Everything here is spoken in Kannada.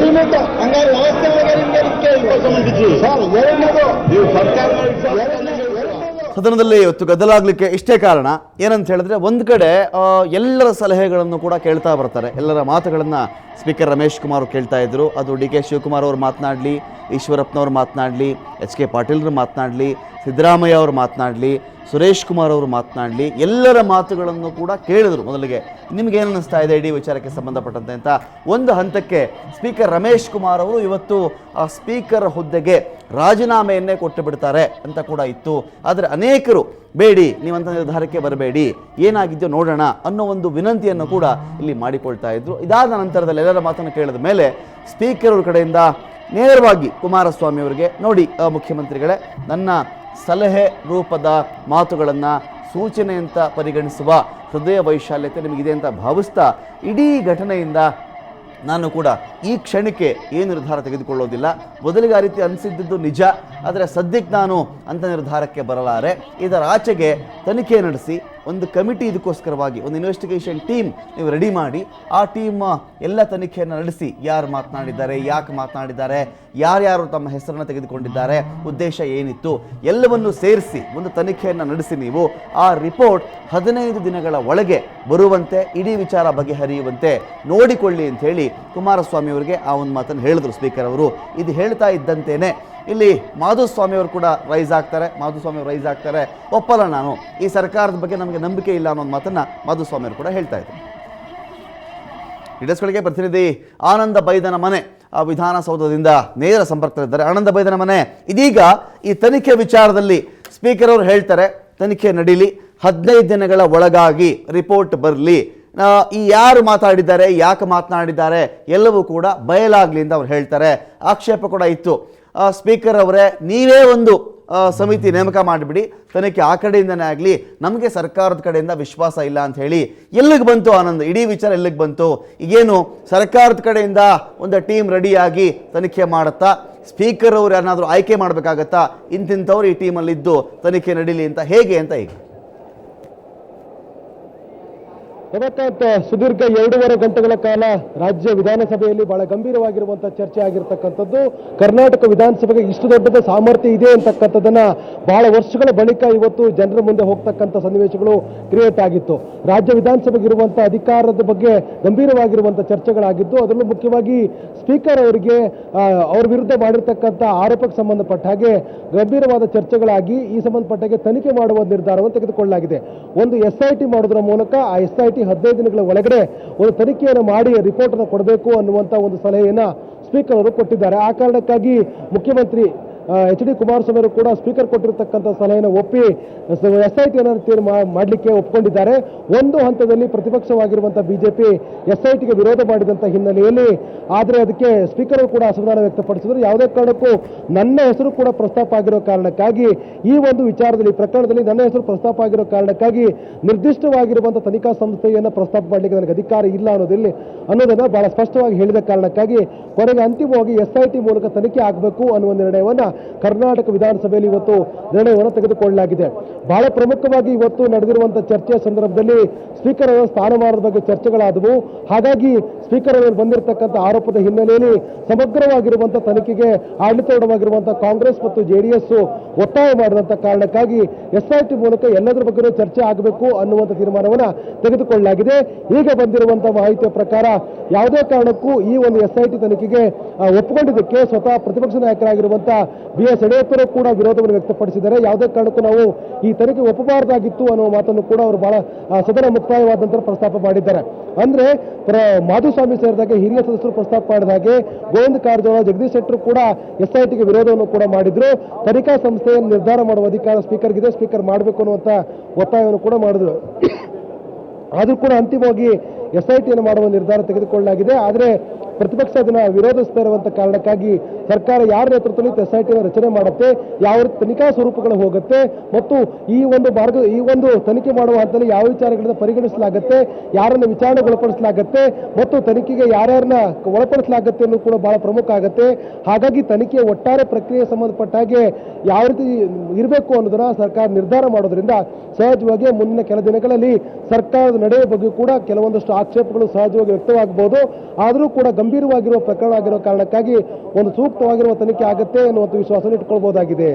ಹಂಗಾರೆ ಸದನದಲ್ಲಿ ಇವತ್ತು ಗದ್ದಲಾಗಲಿಕ್ಕೆ ಇಷ್ಟೇ ಕಾರಣ ಏನಂತ ಹೇಳಿದ್ರೆ, ಒಂದು ಕಡೆ ಎಲ್ಲರ ಸಲಹೆಗಳನ್ನು ಕೂಡ ಕೇಳ್ತಾ ಬರ್ತಾರೆ, ಎಲ್ಲರ ಮಾತುಗಳನ್ನು ಸ್ಪೀಕರ್ ರಮೇಶ್ ಕುಮಾರ್ ಕೇಳ್ತಾ ಇದ್ರು. ಅದು ಡಿ ಕೆ ಶಿವಕುಮಾರ್ ಅವರು ಮಾತನಾಡಲಿ, ಈಶ್ವರಪ್ಪನವ್ರು ಮಾತನಾಡಲಿ, ಎಚ್ ಕೆ ಪಾಟೀಲ್ರು ಮಾತನಾಡಲಿ, ಸಿದ್ದರಾಮಯ್ಯ ಅವರು ಮಾತನಾಡಲಿ, ಸುರೇಶ್ ಕುಮಾರ್ ಅವರು ಮಾತನಾಡಲಿ, ಎಲ್ಲರ ಮಾತುಗಳನ್ನು ಕೂಡ ಕೇಳಿದ್ರು. ಮೊದಲಿಗೆ ನಿಮಗೇನು ಅನ್ನಿಸ್ತಾ ಇದೆ ಇಡೀ ವಿಚಾರಕ್ಕೆ ಸಂಬಂಧಪಟ್ಟಂತೆ ಅಂತ. ಒಂದು ಹಂತಕ್ಕೆ ಸ್ಪೀಕರ್ ರಮೇಶ್ ಕುಮಾರ್ ಅವರು ಇವತ್ತು ಆ ಸ್ಪೀಕರ್ ಹುದ್ದೆಗೆ ರಾಜೀನಾಮೆಯನ್ನೇ ಕೊಟ್ಟು ಬಿಡ್ತಾರೆ ಅಂತ ಕೂಡ ಇತ್ತು. ಆದರೆ ಅನೇಕರು ಬೇಡಿ, ನೀವಂತ ನಿರ್ಧಾರಕ್ಕೆ ಬರಬೇಡಿ, ಏನಾಗಿದೆಯೋ ನೋಡೋಣ ಅನ್ನೋ ಒಂದು ವಿನಂತಿಯನ್ನು ಕೂಡ ಇಲ್ಲಿ ಮಾಡಿಕೊಳ್ತಾ ಇದ್ರು. ಇದಾದ ನಂತರದಲ್ಲಿ ಎಲ್ಲರ ಮಾತನ್ನು ಕೇಳಿದ ಮೇಲೆ ಸ್ಪೀಕರ್ ಅವ್ರ ಕಡೆಯಿಂದ ನೇರವಾಗಿ ಕುಮಾರಸ್ವಾಮಿ ಅವರಿಗೆ, ನೋಡಿ ಮುಖ್ಯಮಂತ್ರಿಗಳೇ, ನನ್ನ ಸಲಹೆ ರೂಪದ ಮಾತುಗಳನ್ನು ಸೂಚನೆ ಅಂತ ಪರಿಗಣಿಸುವ ಹೃದಯ ವೈಶಾಲ್ಯತೆ ನಿಮಗಿದೆ ಅಂತ ಭಾವಿಸ್ತಾ, ಇಡೀ ಘಟನೆಯಿಂದ ನಾನು ಕೂಡ ಈ ಕ್ಷಣಕ್ಕೆ ಏನು ನಿರ್ಧಾರ ತೆಗೆದುಕೊಳ್ಳೋದಿಲ್ಲ. ಮೊದಲಿಗೆ ಆ ರೀತಿ ಅನಿಸಿದ್ದು ನಿಜ, ಆದರೆ ಸದ್ಯಕ್ಕೆ ನಾನು ಅಂಥ ನಿರ್ಧಾರಕ್ಕೆ ಬರಲಾರೆ. ಇದರ ಆಚೆಗೆ ತನಿಖೆ ನಡೆಸಿ ಒಂದು ಕಮಿಟಿ ಇದಕ್ಕೋಸ್ಕರವಾಗಿ ಒಂದು ಇನ್ವೆಸ್ಟಿಗೇಷನ್ ಟೀಮ್ ನೀವು ರೆಡಿ ಮಾಡಿ, ಆ ಟೀಮ್ ಎಲ್ಲ ತನಿಖೆಯನ್ನು ನಡೆಸಿ ಯಾರು ಮಾತನಾಡಿದ್ದಾರೆ, ಯಾಕೆ ಮಾತನಾಡಿದ್ದಾರೆ, ಯಾರ್ಯಾರು ತಮ್ಮ ಹೆಸರನ್ನು ತೆಗೆದುಕೊಂಡಿದ್ದಾರೆ, ಉದ್ದೇಶ ಏನಿತ್ತು, ಎಲ್ಲವನ್ನು ಸೇರಿಸಿ ಒಂದು ತನಿಖೆಯನ್ನು ನಡೆಸಿ ನೀವು ಆ ರಿಪೋರ್ಟ್ 15 ದಿನಗಳ ಒಳಗೆ ಬರುವಂತೆ, ಇಡೀ ವಿಚಾರ ಬಗೆಹರಿಯುವಂತೆ ನೋಡಿಕೊಳ್ಳಿ ಅಂತ ಹೇಳಿ ಕುಮಾರಸ್ವಾಮಿ ಅವರಿಗೆ ಆ ಒಂದು ಮಾತನ್ನು ಹೇಳಿದ್ರು ಸ್ಪೀಕರ್ ಅವರು. ಇದು ಹೇಳ್ತಾ ಇದ್ದಂತೆಯೇ ಇಲ್ಲಿ ಮಾಧುಸ್ವಾಮಿ ಅವರು ಕೂಡ ರೈಸ್ ಆಗ್ತಾರೆ. ಒಪ್ಪಲ್ಲ, ನಾನು ಈ ಸರ್ಕಾರದ ಬಗ್ಗೆ ನಮಗೆ ನಂಬಿಕೆ ಇಲ್ಲ ಅನ್ನೋ ಒಂದು ಮಾತನ್ನು ಮಾಧುಸ್ವಾಮಿ ಅವರು ಕೂಡ ಹೇಳ್ತಾ ಇದ್ರು. ಡೀಟೇಲ್ಸ್ಗಳಿಗೆ ಪ್ರತಿನಿಧಿ ಆನಂದ ಬೈದನ ಮನೆ ವಿಧಾನಸೌಧದಿಂದ ನೇರ ಸಂಪರ್ಕದಲ್ಲಿದ್ದಾರೆ. ಆನಂದ ಬೈದನ ಮನೆ, ಇದೀಗ ಈ ತನಿಖೆ ವಿಚಾರದಲ್ಲಿ ಸ್ಪೀಕರ್ ಅವರು ಹೇಳ್ತಾರೆ ತನಿಖೆ ನಡೀಲಿ, 15 ದಿನಗಳ ಒಳಗಾಗಿ ರಿಪೋರ್ಟ್ ಬರಲಿ, ಈ ಯಾರು ಮಾತಾಡಿದ್ದಾರೆ, ಯಾಕೆ ಮಾತನಾಡಿದ್ದಾರೆ ಎಲ್ಲವೂ ಕೂಡ ಬಯಲಾಗಲಿ ಅಂತ ಅವ್ರು ಹೇಳ್ತಾರೆ. ಆಕ್ಷೇಪ ಕೂಡ ಇತ್ತು, ಸ್ಪೀಕರ್ ಅವರೇ ನೀವೇ ಒಂದು ಸಮಿತಿ ನೇಮಕ ಮಾಡಿಬಿಡಿ, ತನಿಖೆ ಆ ಕಡೆಯಿಂದನೇ ಆಗಲಿ, ನಮಗೆ ಸರ್ಕಾರದ ಕಡೆಯಿಂದ ವಿಶ್ವಾಸ ಇಲ್ಲ ಅಂತ ಹೇಳಿ. ಎಲ್ಲಿಗೆ ಬಂತು ಆನಂದ್, ಇಡೀ ವಿಚಾರ ಎಲ್ಲಿಗೆ ಬಂತು? ಈಗೇನು ಸರ್ಕಾರದ ಕಡೆಯಿಂದ ಒಂದು ಟೀಮ್ ರೆಡಿಯಾಗಿ ತನಿಖೆ ಮಾಡುತ್ತಾ, ಸ್ಪೀಕರ್ ಅವರು ಯಾರನ್ನಾದರೂ ಆಯ್ಕೆ ಮಾಡಬೇಕಾಗತ್ತಾ, ಇಂತಿಂಥವ್ರು ಈ ಟೀಮಲ್ಲಿದ್ದು ತನಿಖೆ ನಡೀಲಿ ಅಂತ, ಹೇಗೆ ಅಂತ ಈಗ ಸುದೀರ್ಘ 2.5 ಗಂಟೆಗಳ ಕಾಲ ರಾಜ್ಯ ವಿಧಾನಸಭೆಯಲ್ಲಿ ಬಹಳ ಗಂಭೀರವಾಗಿರುವಂತಹ ಚರ್ಚೆ ಆಗಿರ್ತಕ್ಕಂಥದ್ದು. ಕರ್ನಾಟಕ ವಿಧಾನಸಭೆಗೆ ಇಷ್ಟು ದೊಡ್ಡದ ಸಾಮರ್ಥ್ಯ ಇದೆ ಅಂತಕ್ಕಂಥದ್ದನ್ನ ಬಹಳ ವರ್ಷಗಳ ಬಳಿಕ ಇವತ್ತು ಜನರ ಮುಂದೆ ಹೋಗ್ತಕ್ಕಂಥ ಸನ್ನಿವೇಶಗಳು ಕ್ರಿಯೇಟ್ ಆಗಿತ್ತು. ರಾಜ್ಯ ವಿಧಾನಸಭೆಗೆ ಇರುವಂತಹ ಅಧಿಕಾರದ ಬಗ್ಗೆ ಗಂಭೀರವಾಗಿರುವಂತಹ ಚರ್ಚೆಗಳಾಗಿದ್ದು, ಅದರಲ್ಲೂ ಮುಖ್ಯವಾಗಿ ಸ್ಪೀಕರ್ ಅವರಿಗೆ ಅವ್ರ ವಿರುದ್ಧ ಮಾಡಿರ್ತಕ್ಕಂಥ ಆರೋಪಕ್ಕೆ ಸಂಬಂಧಪಟ್ಟ ಹಾಗೆ ಗಂಭೀರವಾದ ಚರ್ಚೆಗಳಾಗಿ ಈ ಸಂಬಂಧಪಟ್ಟ ಹಾಗೆ ತನಿಖೆ ಮಾಡುವ ನಿರ್ಧಾರವನ್ನು ತೆಗೆದುಕೊಳ್ಳಲಾಗಿದೆ. ಒಂದು SIT ಮಾಡೋದ್ರ ಮೂಲಕ ಆ SIT 15 ದಿನಗಳ ಒಳಗಡೆ ಒಂದು ತನಿಖೆಯನ್ನು ಮಾಡಿ ರಿಪೋರ್ಟ್ ಅನ್ನು ಕೊಡಬೇಕು ಅನ್ನುವಂಥ ಒಂದು ಸಲಹೆಯನ್ನ ಸ್ಪೀಕರ್ ಅವರು ಕೊಟ್ಟಿದ್ದಾರೆ. ಆ ಕಾರಣಕ್ಕಾಗಿ ಮುಖ್ಯಮಂತ್ರಿ HD ಕುಮಾರಸ್ವಾಮಿ ಅವರು ಕೂಡ ಸ್ಪೀಕರ್ ಕೊಟ್ಟಿರತಕ್ಕಂಥ ಸಲಹೆಯನ್ನು ಒಪ್ಪಿ SIT ಮಾಡಲಿಕ್ಕೆ ಒಪ್ಪಿಕೊಂಡಿದ್ದಾರೆ. ಒಂದು ಹಂತದಲ್ಲಿ ಪ್ರತಿಪಕ್ಷವಾಗಿರುವಂತಹ BJP SITಗೆ ವಿರೋಧ ಮಾಡಿದಂಥ ಹಿನ್ನೆಲೆಯಲ್ಲಿ, ಆದರೆ ಅದಕ್ಕೆ ಸ್ಪೀಕರ್ ಅವರು ಕೂಡ ಅಸಮಾಧಾನ ವ್ಯಕ್ತಪಡಿಸಿದ್ರು. ಯಾವುದೇ ಕಾರಣಕ್ಕೂ ನನ್ನ ಹೆಸರು ಕೂಡ ಪ್ರಸ್ತಾಪ ಆಗಿರೋ ಕಾರಣಕ್ಕಾಗಿ, ಈ ಒಂದು ವಿಚಾರದಲ್ಲಿ ಪ್ರಕರಣದಲ್ಲಿ ನನ್ನ ಹೆಸರು ಪ್ರಸ್ತಾಪ ಆಗಿರೋ ಕಾರಣಕ್ಕಾಗಿ ನಿರ್ದಿಷ್ಟವಾಗಿರುವಂತಹ ತನಿಖಾ ಸಂಸ್ಥೆಯನ್ನು ಪ್ರಸ್ತಾಪ ಮಾಡಲಿಕ್ಕೆ ನನಗೆ ಅಧಿಕಾರ ಇಲ್ಲ ಅನ್ನೋದನ್ನು ಬಹಳ ಸ್ಪಷ್ಟವಾಗಿ ಹೇಳಿದ ಕಾರಣಕ್ಕಾಗಿ ಕೊನೆಗೆ ಅಂತಿಮವಾಗಿ SIT ಮೂಲಕ ತನಿಖೆ ಆಗಬೇಕು ಅನ್ನುವ ನಿರ್ಣಯವನ್ನ ಕರ್ನಾಟಕ ವಿಧಾನಸಭೆಯಲ್ಲಿ ಇವತ್ತು ನಿರ್ಣಯವನ್ನು ತೆಗೆದುಕೊಳ್ಳಲಾಗಿದೆ. ಬಹಳ ಪ್ರಮುಖವಾಗಿ ಇವತ್ತು ನಡೆದಿರುವಂತಹ ಚರ್ಚೆಯ ಸಂದರ್ಭದಲ್ಲಿ ಸ್ಪೀಕರ್ ಅವರ ಸ್ಥಾನಮಾನದ ಬಗ್ಗೆ ಚರ್ಚೆಗಳಾದವು. ಹಾಗಾಗಿ ಸ್ಪೀಕರ್ ಅವರು ಬಂದಿರತಕ್ಕಂಥ ಆರೋಪದ ಹಿನ್ನೆಲೆಯಲ್ಲಿ ಸಮಗ್ರವಾಗಿರುವಂತಹ ತನಿಖೆಗೆ ಆಡಳಿತಾರೂಢವಾಗಿರುವಂತಹ ಕಾಂಗ್ರೆಸ್ ಮತ್ತು JDS ಒತ್ತಾಯ ಮಾಡಿದಂಥ ಕಾರಣಕ್ಕಾಗಿ SIT ಮೂಲಕ ಎಲ್ಲದರ ಬಗ್ಗೆ ಚರ್ಚೆ ಆಗಬೇಕು ಅನ್ನುವಂಥ ತೀರ್ಮಾನವನ್ನು ತೆಗೆದುಕೊಳ್ಳಲಾಗಿದೆ. ಈಗ ಬಂದಿರುವಂತಹ ಮಾಹಿತಿಯ ಪ್ರಕಾರ ಯಾವುದೇ ಕಾರಣಕ್ಕೂ ಈ ಒಂದು SIT ತನಿಖೆಗೆ ಒಪ್ಪಿಕೊಂಡಿದ್ದಕ್ಕೆ ಸ್ವತಃ ಪ್ರತಿಪಕ್ಷ ನಾಯಕರಾಗಿರುವಂತಹ BS ಯಡಿಯೂರಪ್ಪರು ಕೂಡ ವಿರೋಧವನ್ನು ವ್ಯಕ್ತಪಡಿಸಿದ್ದಾರೆ. ಯಾವುದೇ ಕಾರಣಕ್ಕೂ ನಾವು ಈ ತನಿಖೆ ಒಪ್ಪಬಾರದಾಗಿತ್ತು ಅನ್ನುವ ಮಾತನ್ನು ಕೂಡ ಅವರು ಬಹಳ ಸದನ ಮುಕ್ತಾಯವಾದಂತಹ ಪ್ರಸ್ತಾಪ ಮಾಡಿದ್ದಾರೆ. ಅಂದ್ರೆ ಮಾಧುಸ್ವಾಮಿ ಸೇರಿದಾಗೆ ಹಿರಿಯ ಸದಸ್ಯರು ಪ್ರಸ್ತಾಪ ಮಾಡಿದ ಹಾಗೆ ಗೋವಿಂದ ಕಾರಜೋಳ, ಜಗದೀಶ್ ಶೆಟ್ಟರ್ ಕೂಡ SITಗೆ ವಿರೋಧವನ್ನು ಕೂಡ ಮಾಡಿದ್ರು. ತನಿಖಾ ಸಂಸ್ಥೆಯನ್ನು ನಿರ್ಧಾರ ಮಾಡುವ ಅಧಿಕಾರ ಸ್ಪೀಕರ್ಗಿದೆ, ಸ್ಪೀಕರ್ ಮಾಡಬೇಕು ಅನ್ನುವಂಥ ಒತ್ತಾಯವನ್ನು ಕೂಡ ಮಾಡಿದ್ರು. ಆದರೂ ಕೂಡ ಅಂತಿಮವಾಗಿ SITಯನ್ನು ಮಾಡುವ ನಿರ್ಧಾರ ತೆಗೆದುಕೊಳ್ಳಲಾಗಿದೆ. ಆದರೆ ಪ್ರತಿಪಕ್ಷ ಅದನ್ನು ವಿರೋಧಿಸ್ತಾ ಇರುವಂಥ ಕಾರಣಕ್ಕಾಗಿ ಸರ್ಕಾರ ಯಾರ ನೇತೃತ್ವದಲ್ಲಿ SITಯನ್ನು ರಚನೆ ಮಾಡುತ್ತೆ, ಯಾವ ರೀತಿ ತನಿಖಾ ಸ್ವರೂಪಗಳು ಹೋಗುತ್ತೆ ಮತ್ತು ಈ ಒಂದು ತನಿಖೆ ಮಾಡುವ ಹಂತದಲ್ಲಿ ಯಾವ ವಿಚಾರಗಳನ್ನು ಪರಿಗಣಿಸಲಾಗುತ್ತೆ, ಯಾರನ್ನು ವಿಚಾರಣೆಗೊಳಪಡಿಸಲಾಗುತ್ತೆ ಮತ್ತು ತನಿಖೆಗೆ ಯಾರ್ಯಾರನ್ನ ಒಳಪಡಿಸಲಾಗುತ್ತೆ ಅನ್ನೋದು ಕೂಡ ಬಹಳ ಪ್ರಮುಖ ಆಗುತ್ತೆ. ಹಾಗಾಗಿ ತನಿಖೆಯ ಒಟ್ಟಾರೆ ಪ್ರಕ್ರಿಯೆ ಸಂಬಂಧಪಟ್ಟ ಹಾಗೆ ಯಾವ ರೀತಿ ಇರಬೇಕು ಅನ್ನೋದನ್ನ ಸರ್ಕಾರ ನಿರ್ಧಾರ ಮಾಡೋದ್ರಿಂದ ಸಹಜವಾಗಿ ಮುಂದಿನ ಕೆಲ ದಿನಗಳಲ್ಲಿ ಸರ್ಕಾರದ ನಡೆಯ ಬಗ್ಗೆ ಕೂಡ ಕೆಲವೊಂದಷ್ಟು ಆಕ್ಷೇಪಗಳು ಸಹಜವಾಗಿ ವ್ಯಕ್ತವಾಗಬಹುದು. ಆದರೂ ಕೂಡ ಗಂಭೀರವಾಗಿರುವ ಪ್ರಕರಣ ಆಗಿರೋ ಕಾರಣಕ್ಕಾಗಿ ಒಂದು ಸೂಕ್ತವಾಗಿರುವ ತನಿಖೆ ಆಗುತ್ತೆ ಎನ್ನುವಂಥ ವಿಶ್ವಾಸ ಇಟ್ಕೊಳ್ಬಹುದಾಗಿದೆ.